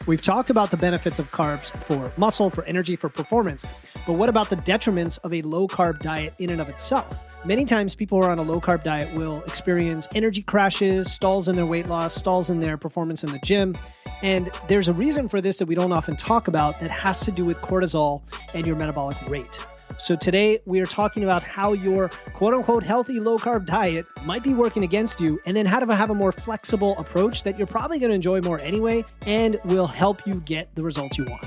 We've talked about the benefits of carbs for muscle, for energy, for performance, but what about the detriments of a low-carb diet in and of itself? Many times people who are on a low-carb diet will experience energy crashes, stalls in their weight loss, stalls in their performance in the gym, and there's a reason for this that we don't often talk about that has to do with cortisol and your metabolic rate. So today we are talking about how your quote-unquote healthy low-carb diet might be working against you, and then how to have a more flexible approach that you're probably going to enjoy more anyway and will help you get the results you want.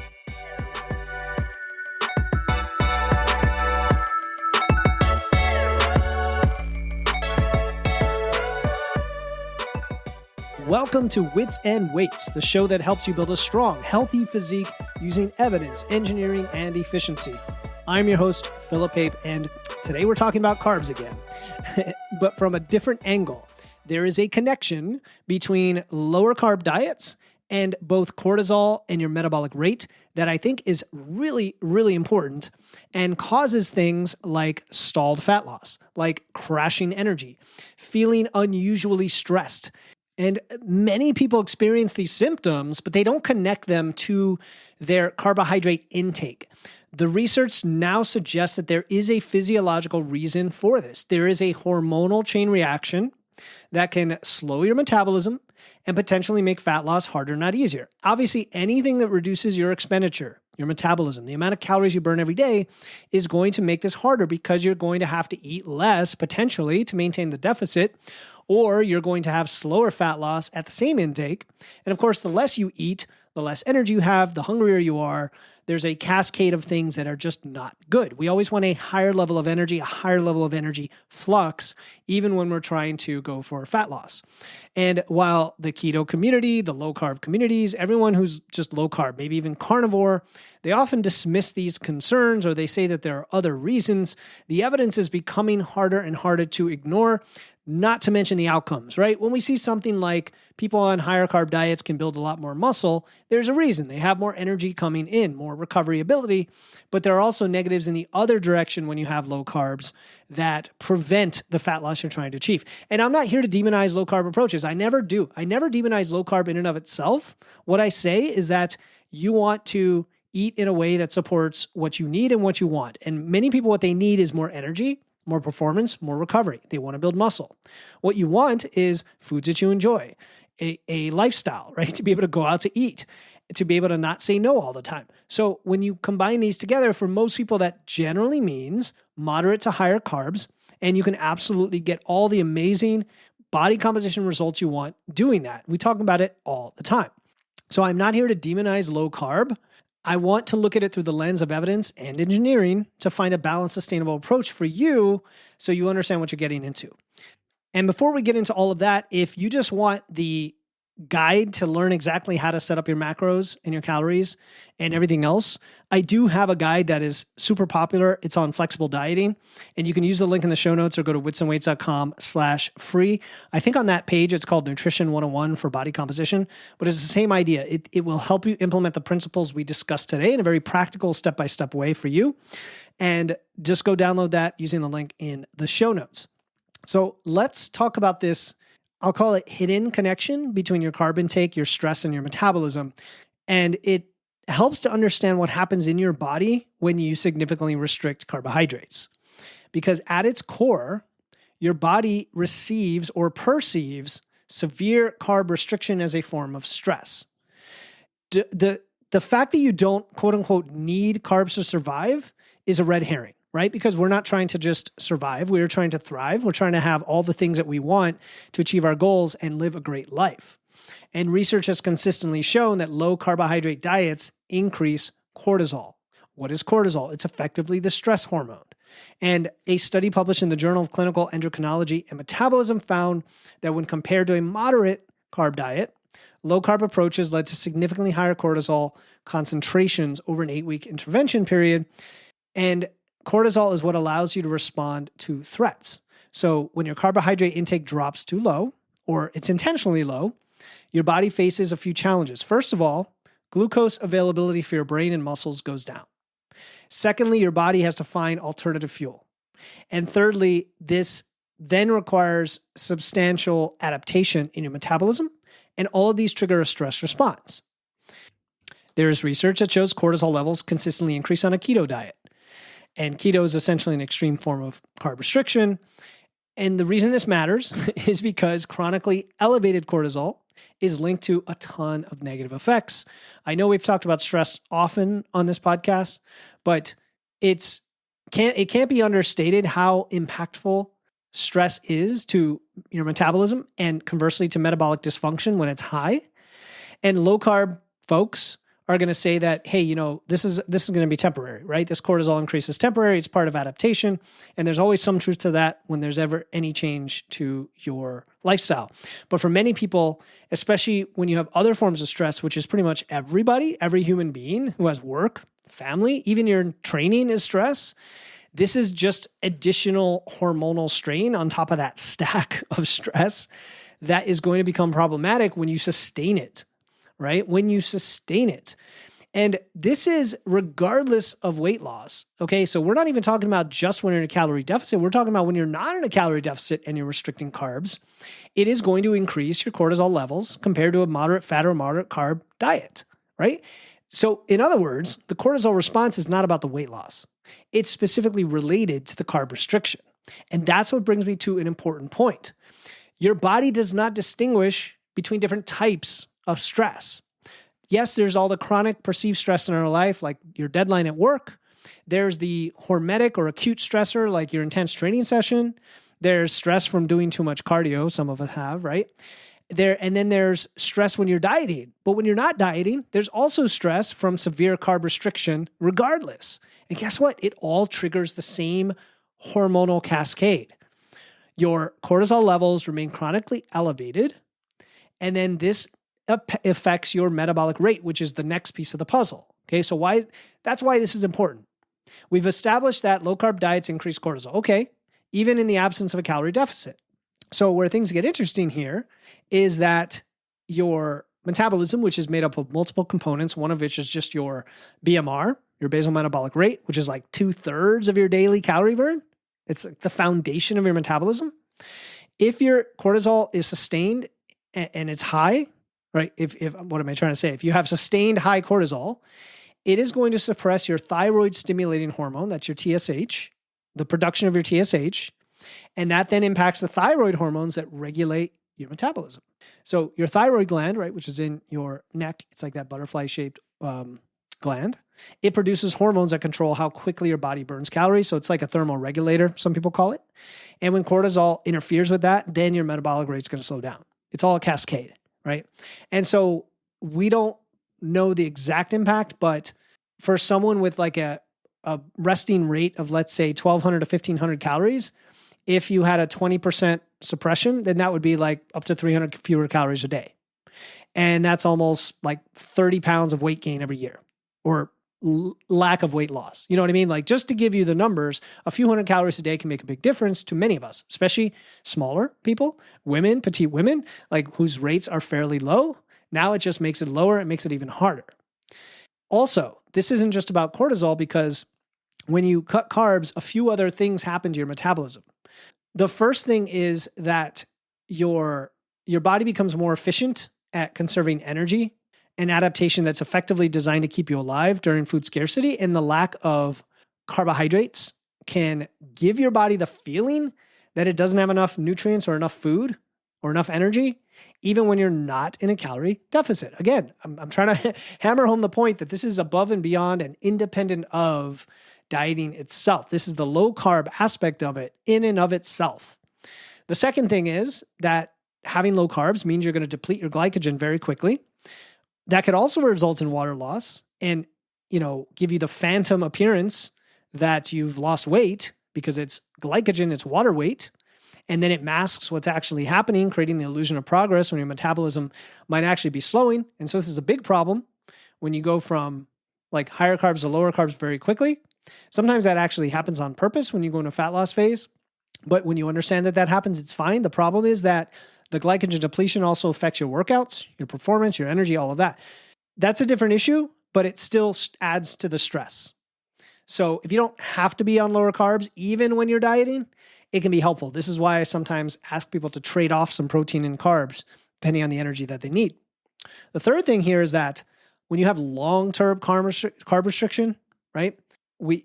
Welcome to Wits and Weights, the show that helps you build a strong, healthy physique using evidence, engineering, and efficiency. I'm your host, Philip Pape, and today we're talking about carbs again, but from a different angle. There is a connection between lower carb diets and both cortisol and your metabolic rate that I think is really, really important and causes things like stalled fat loss, like crashing energy, feeling unusually stressed. And many people experience these symptoms, but they don't connect them to their carbohydrate intake. The research now suggests that there is a physiological reason for this. There is a hormonal chain reaction that can slow your metabolism and potentially make fat loss harder, not easier. Obviously, anything that reduces your expenditure, your metabolism, the amount of calories you burn every day is going to make this harder because you're going to have to eat less potentially to maintain the deficit, or you're going to have slower fat loss at the same intake. And of course, the less you eat, the less energy you have, the hungrier you are. There's a cascade of things that are just not good. We always want a higher level of energy, a higher level of energy flux, even when we're trying to go for fat loss. And while the keto community, the low carb communities, everyone who's just low carb, maybe even carnivore, they often dismiss these concerns or they say that there are other reasons. The evidence is becoming harder and harder to ignore, not to mention the outcomes, right? When we see something like people on higher carb diets can build a lot more muscle, there's a reason. They have more energy coming in, more recovery ability, but there are also negatives in the other direction when you have low carbs that prevent the fat loss you're trying to achieve. And I'm not here to demonize low carb approaches. I never do. I never demonize low carb in and of itself. What I say is that you want to eat in a way that supports what you need and what you want. And many people, what they need is more energy, more performance, more recovery. They want to build muscle. What you want is foods that you enjoy, a lifestyle, right? To be able to go out to eat, to be able to not say no all the time. So when you combine these together, for most people, that generally means moderate to higher carbs, and you can absolutely get all the amazing body composition results you want doing that. We talk about it all the time. So I'm not here to demonize low carb. I want to look at it through the lens of evidence and engineering to find a balanced, sustainable approach for you so you understand what you're getting into. And before we get into all of that, if you just want the guide to learn exactly how to set up your macros and your calories and everything else, I do have a guide that is super popular. It's on flexible dieting, and you can use the link in the show notes or go to witsandweights.com/free. I think on that page, it's called Nutrition 101 for body composition, but it's the same idea. It will help you implement the principles we discussed today in a very practical step-by-step way for you. And just go download that using the link in the show notes. So let's talk about this. I'll call it hidden connection between your carb intake, your stress, and your metabolism. And it helps to understand what happens in your body when you significantly restrict carbohydrates. Because at its core, your body receives or perceives severe carb restriction as a form of stress. The fact that you don't, quote unquote, need carbs to survive is a red herring, right? Because we're not trying to just survive. We're trying to thrive. We're trying to have all the things that we want to achieve our goals and live a great life. And research has consistently shown that low carbohydrate diets increase cortisol. What is cortisol? It's effectively the stress hormone. And a study published in the Journal of Clinical Endocrinology and Metabolism found that when compared to a moderate carb diet, low carb approaches led to significantly higher cortisol concentrations over an 8-week intervention period. And cortisol is what allows you to respond to threats. So when your carbohydrate intake drops too low, or it's intentionally low, your body faces a few challenges. First of all, glucose availability for your brain and muscles goes down. Secondly, your body has to find alternative fuel. And thirdly, this then requires substantial adaptation in your metabolism, and all of these trigger a stress response. There's research that shows cortisol levels consistently increase on a keto diet. And keto is essentially an extreme form of carb restriction. And the reason this matters is because chronically elevated cortisol is linked to a ton of negative effects. I know we've talked about stress often on this podcast, but it can't be understated how impactful stress is to your metabolism and conversely to metabolic dysfunction when it's high. And low carb folks are going to say that, hey, this is going to be temporary, right? This cortisol increase is temporary. It's part of adaptation. And there's always some truth to that when there's ever any change to your lifestyle. But for many people, especially when you have other forms of stress, which is pretty much everybody, every human being who has work, family, even your training is stress. This is just additional hormonal strain on top of that stack of stress that is going to become problematic when you sustain it. Right? When you sustain it. And this is regardless of weight loss. Okay. So we're not even talking about just when you're in a calorie deficit. We're talking about when you're not in a calorie deficit and you're restricting carbs. It is going to increase your cortisol levels compared to a moderate fat or moderate carb diet. Right? So in other words, the cortisol response is not about the weight loss. It's specifically related to the carb restriction. And that's what brings me to an important point. Your body does not distinguish between different types of stress. Yes, there's all the chronic perceived stress in our life, like your deadline at work. There's the hormetic or acute stressor, like your intense training session. There's stress from doing too much cardio. Some of us have, right? And then there's stress when you're dieting. But when you're not dieting, there's also stress from severe carb restriction regardless. And guess what? It all triggers the same hormonal cascade. Your cortisol levels remain chronically elevated. And then this affects your metabolic rate, which is the next piece of the puzzle. Okay, so that's why this is important. We've established that low carb diets increase cortisol. Okay, even in the absence of a calorie deficit. So where things get interesting here is that your metabolism, which is made up of multiple components, one of which is just your BMR, your basal metabolic rate, which is like 2/3 of your daily calorie burn. It's like the foundation of your metabolism. If your cortisol is sustained and it's high, right? If what am I trying to say? If you have sustained high cortisol, it is going to suppress your thyroid stimulating hormone, that's your TSH, the production of your TSH, and that then impacts the thyroid hormones that regulate your metabolism. So your thyroid gland, right, which is in your neck, it's like that butterfly-shaped gland. It produces hormones that control how quickly your body burns calories. So it's like a thermoregulator, some people call it. And when cortisol interferes with that, then your metabolic rate is going to slow down. It's all a cascade. Right. And so we don't know the exact impact, but for someone with like a resting rate of, let's say, 1,200 to 1,500 calories, if you had a 20% suppression, then that would be like up to 300 fewer calories a day. And that's almost like 30 pounds of weight gain every year or lack of weight loss. You know what I mean? Like, just to give you the numbers, a few hundred calories a day can make a big difference to many of us, especially smaller people, women, petite women, like whose rates are fairly low. Now it just makes it lower. It makes it even harder. Also, this isn't just about cortisol, because when you cut carbs, a few other things happen to your metabolism. The first thing is that your body becomes more efficient at conserving energy, an adaptation that's effectively designed to keep you alive during food scarcity. And the lack of carbohydrates can give your body the feeling that it doesn't have enough nutrients or enough food or enough energy, even when you're not in a calorie deficit. Again, I'm trying to hammer home the point that this is above and beyond and independent of dieting itself. This is the low carb aspect of it in and of itself. The second thing is that having low carbs means you're going to deplete your glycogen very quickly. That could also result in water loss and, give you the phantom appearance that you've lost weight because it's glycogen, it's water weight. And then it masks what's actually happening, creating the illusion of progress when your metabolism might actually be slowing. And so this is a big problem when you go from like higher carbs to lower carbs very quickly. Sometimes that actually happens on purpose when you go into a fat loss phase. But when you understand that happens, it's fine. The problem is that the glycogen depletion also affects your workouts, your performance, your energy, all of that. That's a different issue, but it still adds to the stress. So if you don't have to be on lower carbs, even when you're dieting, it can be helpful. This is why I sometimes ask people to trade off some protein and carbs, depending on the energy that they need. The third thing here is that when you have long-term carb restriction, right?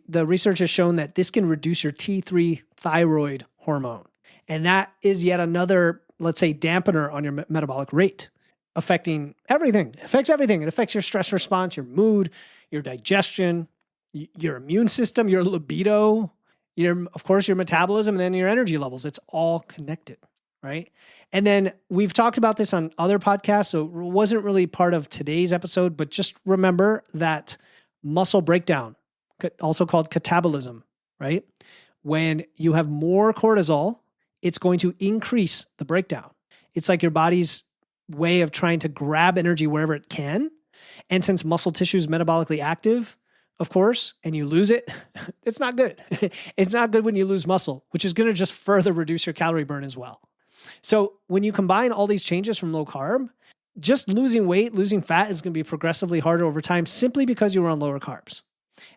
The research has shown that this can reduce your T3 thyroid hormone. And that is yet another, let's say, dampener on your metabolic rate, affecting everything. It affects everything. It affects your stress response, your mood, your digestion, your immune system, your libido, of course, your metabolism, and then your energy levels. It's all connected, right? And then we've talked about this on other podcasts, so it wasn't really part of today's episode, but just remember that muscle breakdown, also called catabolism, right? When you have more cortisol, it's going to increase the breakdown. It's like your body's way of trying to grab energy wherever it can. And since muscle tissue is metabolically active, of course, and you lose it, it's not good. It's not good when you lose muscle, which is going to just further reduce your calorie burn as well. So when you combine all these changes from low carb, just losing weight, losing fat is going to be progressively harder over time simply because you were on lower carbs.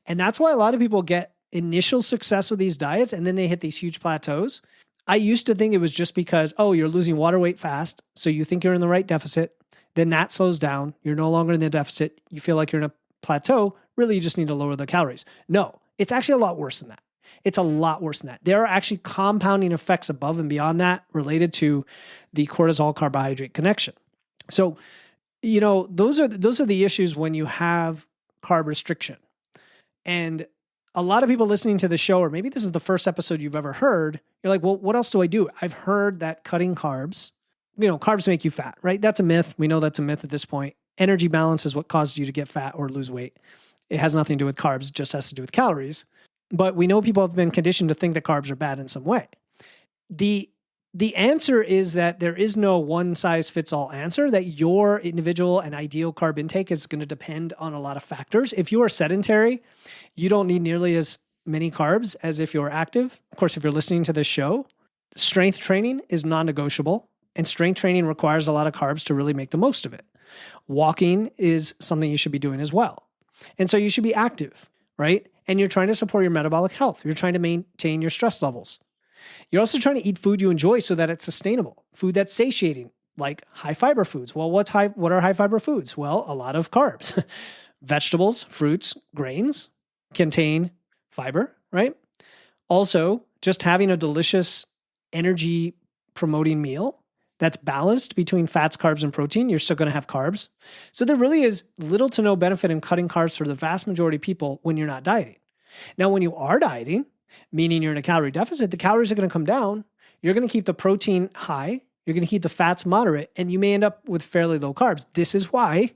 And that's why a lot of people get initial success with these diets and then they hit these huge plateaus. I used to think it was just because, you're losing water weight fast, so you think you're in the right deficit. Then that slows down. You're no longer in the deficit. You feel like you're in a plateau. Really, you just need to lower the calories. No, it's actually a lot worse than that. It's a lot worse than that. There are actually compounding effects above and beyond that related to the cortisol carbohydrate connection. So, those are the issues when you have carb restriction. And a lot of people listening to the show, or maybe this is the first episode you've ever heard, you're like, well, what else do I do? I've heard that cutting carbs, carbs make you fat, right? That's a myth. We know that's a myth at this point. Energy balance is what causes you to get fat or lose weight. It has nothing to do with carbs, it just has to do with calories. But we know people have been conditioned to think that carbs are bad in some way. The answer is that there is no one size fits all answer, that your individual and ideal carb intake is going to depend on a lot of factors. If you are sedentary, you don't need nearly as many carbs as if you're active. Of course, if you're listening to this show, strength training is non-negotiable, and strength training requires a lot of carbs to really make the most of it. Walking is something you should be doing as well. And so you should be active, right? And you're trying to support your metabolic health. You're trying to maintain your stress levels. You're also trying to eat food you enjoy so that it's sustainable, food that's satiating, like high fiber foods. Well, what are high fiber foods? Well, a lot of carbs. Vegetables, fruits, grains contain fiber, right? Also, just having a delicious energy promoting meal that's balanced between fats, carbs, and protein, you're still going to have carbs. So there really is little to no benefit in cutting carbs for the vast majority of people when you're not dieting. Now, when you are dieting, meaning you're in a calorie deficit, the calories are going to come down. You're going to keep the protein high. You're going to keep the fats moderate, and you may end up with fairly low carbs. This is why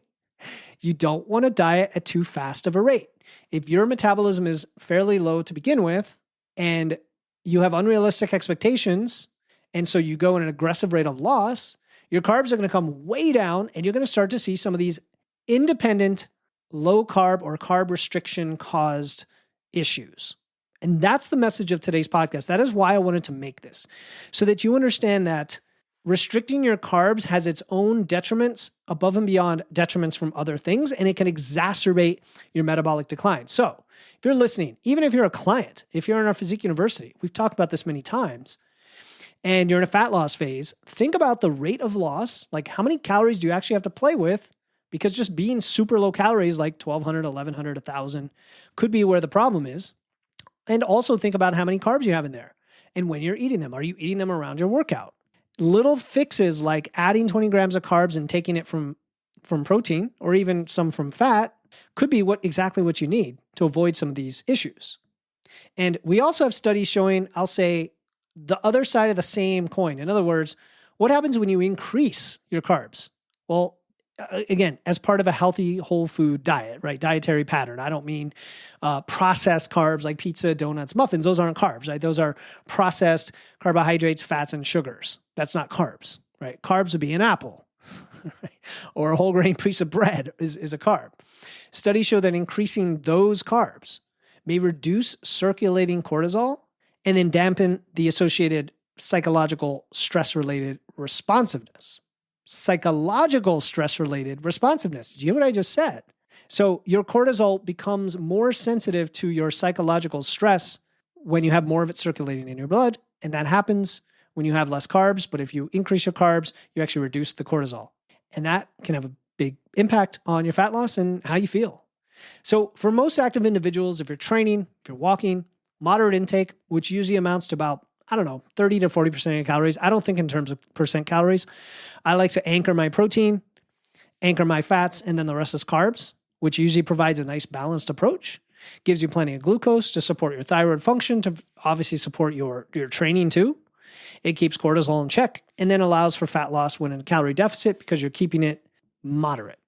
you don't want to diet at too fast of a rate. If your metabolism is fairly low to begin with, and you have unrealistic expectations, and so you go in an aggressive rate of loss, your carbs are going to come way down, and you're going to start to see some of these independent low carb or carb restriction caused issues. And that's the message of today's podcast. That is why I wanted to make this, so that you understand that restricting your carbs has its own detriments above and beyond detriments from other things, and it can exacerbate your metabolic decline. So if you're listening, even if you're a client, if you're in our Physique University, we've talked about this many times, and you're in a fat loss phase, think about the rate of loss, like how many calories do you actually have to play with? Because just being super low calories, like 1,200, 1,100, 1,000, could be where the problem is. And also think about how many carbs you have in there and when you're eating them. Are you eating them around your workout? Little fixes like adding 20 grams of carbs and taking it from protein or even some from fat could be exactly what you need to avoid some of these issues. And we also have studies showing, I'll say, the other side of the same coin. In other words, what happens when you increase your carbs? Well, again, as part of a healthy whole food diet, right? Dietary pattern. I don't mean processed carbs like pizza, donuts, muffins. Those aren't carbs, right? Those are processed carbohydrates, fats, and sugars. That's not carbs, right? Carbs would be an apple, right? Or a whole grain piece of bread is a carb. Studies show that increasing those carbs may reduce circulating cortisol and then dampen the associated psychological stress-related responsiveness. Psychological stress-related responsiveness. Do you hear what I just said? So your cortisol becomes more sensitive to your psychological stress when you have more of it circulating in your blood. And that happens when you have less carbs. But if you increase your carbs, you actually reduce the cortisol. And that can have a big impact on your fat loss and how you feel. So for most active individuals, if you're training, if you're walking, moderate intake, which usually amounts to about, 30 to 40% of your calories. I don't think in terms of percent calories. I like to anchor my protein, anchor my fats, and then the rest is carbs, which usually provides a nice balanced approach. Gives you plenty of glucose to support your thyroid function, to obviously support your training too. It keeps cortisol in check, and then allows for fat loss when in a calorie deficit because you're keeping it moderate.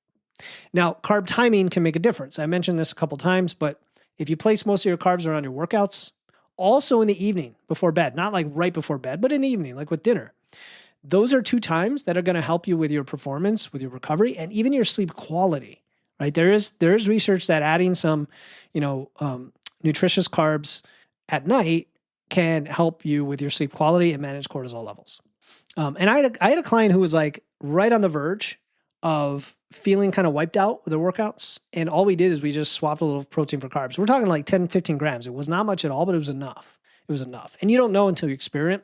Now, carb timing can make a difference. I mentioned this a couple times, but if you place most of your carbs around your workouts, also in the evening before bed, not like right before bed, but in the evening, like with dinner, those are 2 times that are going to help you with your performance, with your recovery, and even your sleep quality, right? There is research that adding some, nutritious carbs at night can help you with your sleep quality and manage cortisol levels. And I had a client who was like right on the verge of feeling kind of wiped out with their workouts. And all we did is we just swapped a little protein for carbs. We're talking like 10, 15 grams. It was not much at all, but it was enough. It was enough. And you don't know until you experiment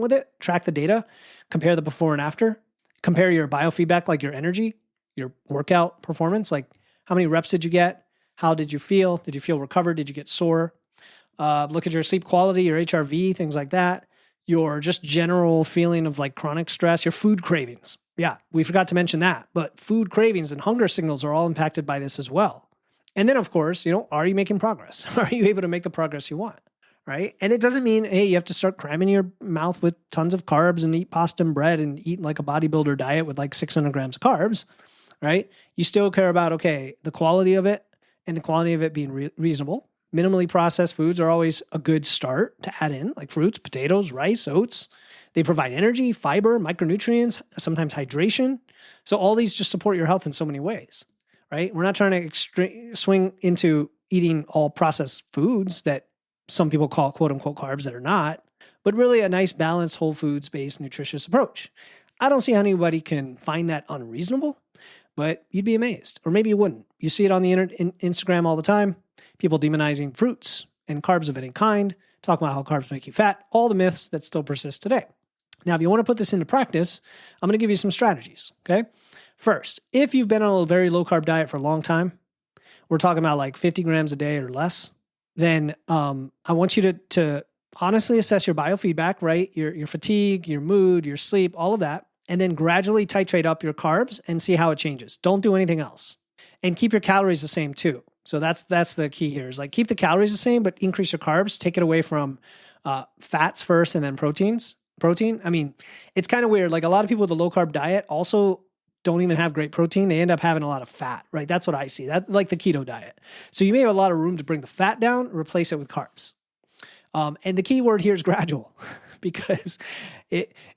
with it, track the data, compare the before and after, compare your biofeedback, like your energy, your workout performance, like how many reps did you get? How did you feel? Did you feel recovered? Did you get sore? Look at your sleep quality, your HRV, things like that. Your just general feeling of like chronic stress, your food cravings. Yeah, we forgot to mention that, but food cravings and hunger signals are all impacted by this as well. And then of course, are you making progress? Are you able to make the progress you want? Right? And it doesn't mean, hey, you have to start cramming your mouth with tons of carbs and eat pasta and bread and eat like a bodybuilder diet with like 600 grams of carbs, right? You still care about, okay, the quality of it and the quality of it being reasonable. Minimally processed foods are always a good start to add in, like fruits, potatoes, rice, oats. They provide energy, fiber, micronutrients, sometimes hydration. So all these just support your health in so many ways, right? We're not trying to swing into eating all processed foods that some people call quote unquote carbs that are not, but really a nice balanced whole foods based nutritious approach. I don't see how anybody can find that unreasonable, but you'd be amazed, or maybe you wouldn't. You see it on the Instagram all the time. People demonizing fruits and carbs of any kind, talking about how carbs make you fat, all the myths that still persist today. Now, if you want to put this into practice, I'm going to give you some strategies, okay? First, if you've been on a very low-carb diet for a long time, we're talking about like 50 grams a day or less, then I want you to honestly assess your biofeedback, right? Your fatigue, your mood, your sleep, all of that, and then gradually titrate up your carbs and see how it changes. Don't do anything else. And keep your calories the same too. So that's the key here is like keep the calories the same, but increase your carbs. Take it away from fats first and then protein. I mean, it's kind of weird. Like a lot of people with a low carb diet also don't even have great protein. They end up having a lot of fat, right? That's what I see. That like the keto diet. So you may have a lot of room to bring the fat down, replace it with carbs. And the key word here is gradual because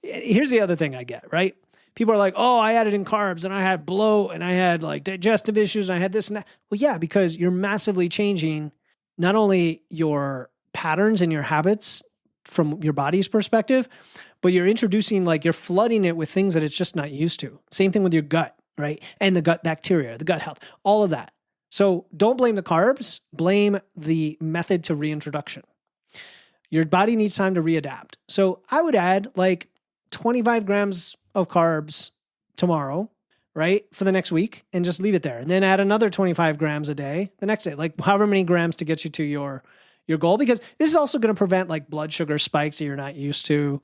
here's the other thing I get, right? People are like, oh, I added in carbs and I had bloat and I had like digestive issues and I had this and that. Well, yeah, because you're massively changing not only your patterns and your habits from your body's perspective, but you're introducing you're flooding it with things that it's just not used to. Same thing with your gut, right? And the gut bacteria, the gut health, all of that. So don't blame the carbs, blame the method to reintroduction. Your body needs time to readapt. So I would add like 25 grams of carbs tomorrow, right? For the next week and just leave it there. And then add another 25 grams a day the next day, like however many grams to get you to your goal, because this is also going to prevent like blood sugar spikes that you're not used to,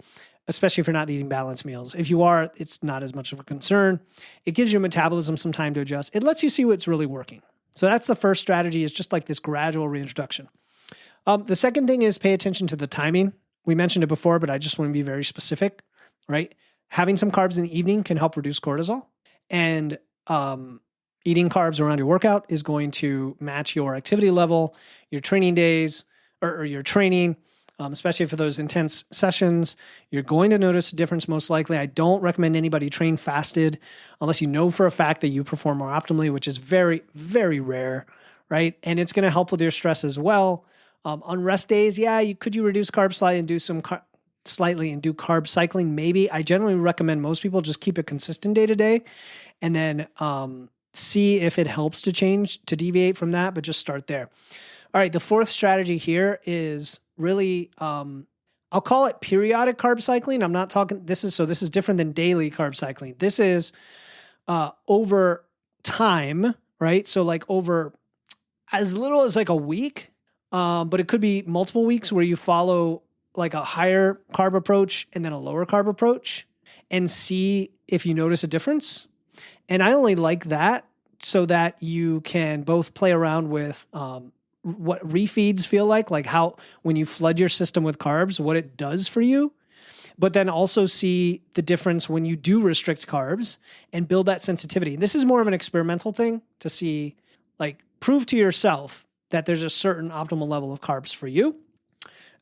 especially if you're not eating balanced meals. If you are, it's not as much of a concern. It gives your metabolism some time to adjust. It lets you see what's really working. So that's the first strategy, is just like this gradual reintroduction. The second thing is pay attention to the timing. We mentioned it before, but I just want to be very specific, right? Having some carbs in the evening can help reduce cortisol, and eating carbs around your workout is going to match your activity level, your training days, or your training, especially for those intense sessions. You're going to notice a difference most likely. I don't recommend anybody train fasted unless you know for a fact that you perform more optimally, which is very, very rare, right? And it's going to help with your stress as well. On rest days, yeah, could you reduce carbs slightly and do some slightly and do carb cycling? Maybe. I generally recommend most people just keep it consistent day to day, and then see if it helps to change, to deviate from that, but just start there. All right, the fourth strategy here is really, I'll call it periodic carb cycling. I'm not talking, this is different than daily carb cycling. This is over time, right? So like over as little as like a week, but it could be multiple weeks where you follow like a higher carb approach and then a lower carb approach and see if you notice a difference. And I only like that so that you can both play around with what refeeds feel like how when you flood your system with carbs, what it does for you, but then also see the difference when you do restrict carbs and build that sensitivity. And this is more of an experimental thing to see, like prove to yourself that there's a certain optimal level of carbs for you.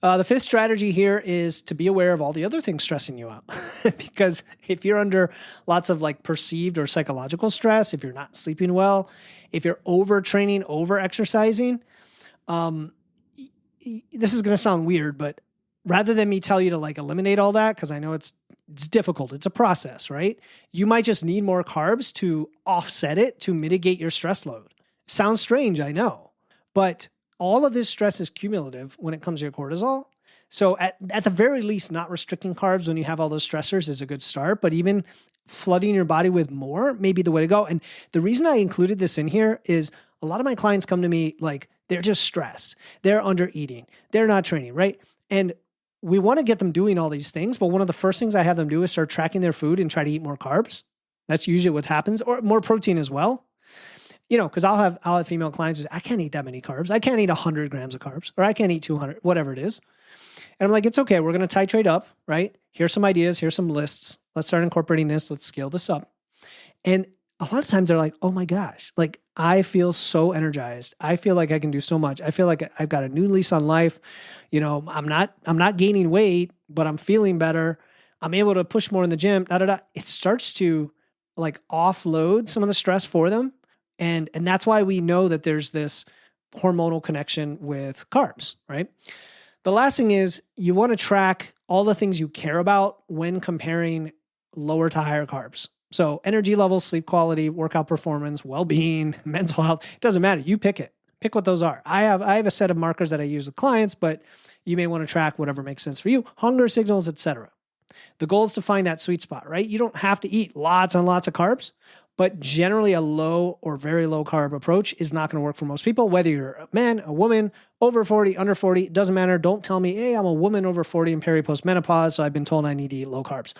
The fifth strategy here is to be aware of all the other things stressing you out. Because if you're under lots of like perceived or psychological stress, if you're not sleeping well, if you're overtraining, over-exercising, this is going to sound weird, but rather than me tell you to like eliminate all that, because I know it's difficult, it's a process, right? You might just need more carbs to offset it, to mitigate your stress load. Sounds strange, I know, but all of this stress is cumulative when it comes to your cortisol. So at the very least, not restricting carbs when you have all those stressors is a good start, but even flooding your body with more may be the way to go. And the reason I included this in here is a lot of my clients come to me like they're just stressed. They're under eating. They're not training, right? And we want to get them doing all these things, but one of the first things I have them do is start tracking their food and try to eat more carbs. That's usually what happens, or more protein as well. You know, because I'll have female clients who say, I can't eat that many carbs. I can't eat 100 grams of carbs, or I can't eat 200, whatever it is. And I'm like, it's okay. We're going to titrate up, right? Here's some ideas. Here's some lists. Let's start incorporating this. Let's scale this up. And a lot of times they're like, oh my gosh, like I feel so energized. I feel like I can do so much. I feel like I've got a new lease on life. You know, I'm not gaining weight, but I'm feeling better. I'm able to push more in the gym. It starts to like offload some of the stress for them. And that's why we know that there's this hormonal connection with carbs, right? The last thing is you want to track all the things you care about when comparing lower to higher carbs. So energy levels, sleep quality, workout performance, well-being, mental health, it doesn't matter. You pick it. Pick what those are. I have a set of markers that I use with clients, but you may want to track whatever makes sense for you, hunger signals, etc. The goal is to find that sweet spot, right? You don't have to eat lots and lots of carbs, but generally a low or very low carb approach is not going to work for most people, whether you're a man, a woman, over 40, under 40, it doesn't matter. Don't tell me, hey, I'm a woman over 40 in peri-post-menopause, so I've been told I need to eat low carbs.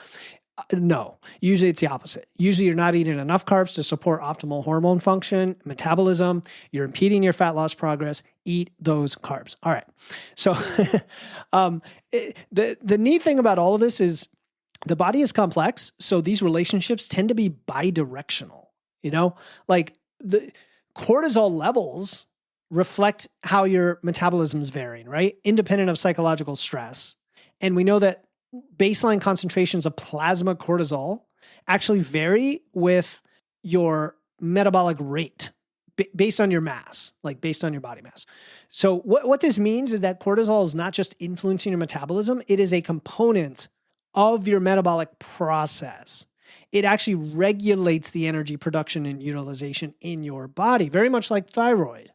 No, usually it's the opposite. Usually you're not eating enough carbs to support optimal hormone function, metabolism. You're impeding your fat loss progress. Eat those carbs. All right. So the neat thing about all of this is the body is complex. So these relationships tend to be bidirectional, you know, like the cortisol levels reflect how your metabolism is varying, right? Independent of psychological stress. And we know that baseline concentrations of plasma cortisol actually vary with your metabolic rate based on your mass, like based on your body mass. So what this means is that cortisol is not just influencing your metabolism, it is a component of your metabolic process. It actually regulates the energy production and utilization in your body, very much like thyroid,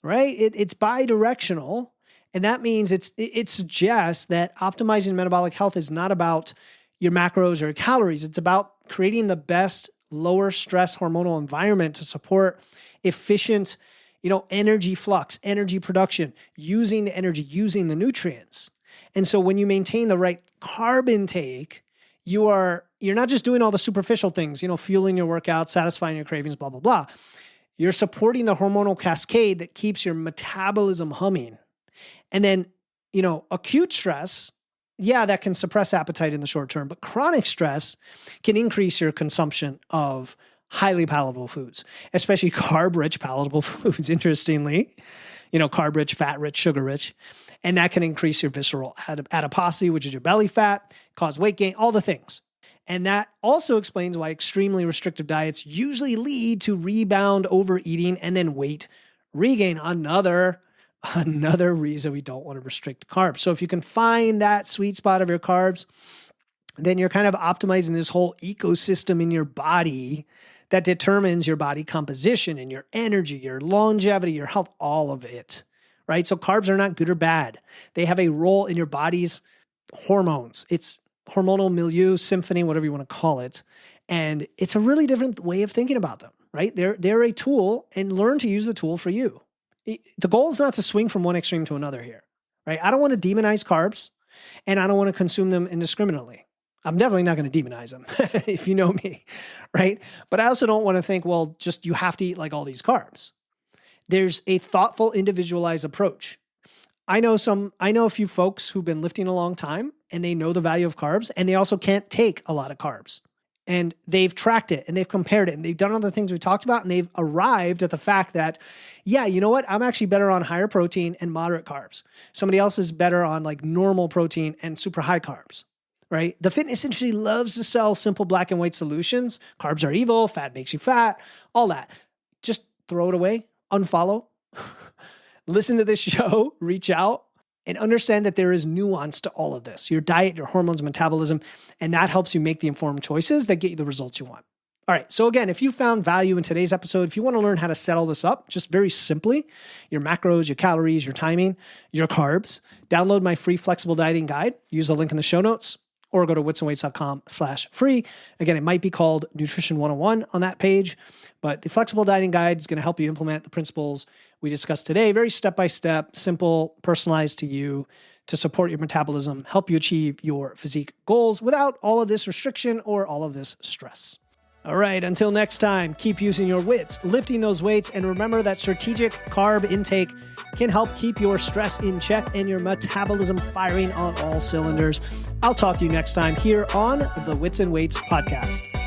right? It's bidirectional. And that means it suggests that optimizing metabolic health is not about your macros or calories. It's about creating the best lower stress hormonal environment to support efficient, energy flux, energy production, using the energy, using the nutrients. And so when you maintain the right carb intake, you're not just doing all the superficial things, fueling your workout, satisfying your cravings, blah, blah, blah. You're supporting the hormonal cascade that keeps your metabolism humming. And then, acute stress, that can suppress appetite in the short term, but chronic stress can increase your consumption of highly palatable foods, especially carb-rich palatable foods, interestingly, carb-rich, fat-rich, sugar-rich, and that can increase your visceral adiposity, which is your belly fat, cause weight gain, all the things. And that also explains why extremely restrictive diets usually lead to rebound overeating and then weight regain. Another reason we don't want to restrict carbs. So if you can find that sweet spot of your carbs, then you're kind of optimizing this whole ecosystem in your body that determines your body composition and your energy, your longevity, your health, all of it, right? So carbs are not good or bad. They have a role in your body's hormones. It's hormonal milieu, symphony, whatever you want to call it. And it's a really different way of thinking about them. right? They're a tool, and learn to use the tool for you. The goal is not to swing from one extreme to another here, right? I don't want to demonize carbs, and I don't want to consume them indiscriminately. I'm definitely not going to demonize them if you know me, right? But I also don't want to think, well, just you have to eat like all these carbs. There's a thoughtful, individualized approach. I know a few folks who've been lifting a long time, and they know the value of carbs, and they also can't take a lot of carbs. And they've tracked it, and they've compared it, and they've done all the things we talked about, and they've arrived at the fact that, yeah, you know what? I'm actually better on higher protein and moderate carbs. Somebody else is better on like normal protein and super high carbs, right? The fitness industry loves to sell simple black and white solutions. Carbs are evil, fat makes you fat, all that. Just throw it away, unfollow, listen to this show, reach out, and understand that there is nuance to all of this. Your diet, your hormones, metabolism, and that helps you make the informed choices that get you the results you want. All right, so again, if you found value in today's episode, if you want to learn how to set all this up, just very simply, your macros, your calories, your timing, your carbs, download my free flexible dieting guide. Use the link in the show notes, or go to witsandweights.com/free. Again, it might be called Nutrition 101 on that page, but the flexible dieting guide is going to help you implement the principles we discussed today. Very step-by-step, simple, personalized to you to support your metabolism, help you achieve your physique goals without all of this restriction or all of this stress. All right, until next time, keep using your wits, lifting those weights, and remember that strategic carb intake can help keep your stress in check and your metabolism firing on all cylinders. I'll talk to you next time here on the Wits and Weights podcast.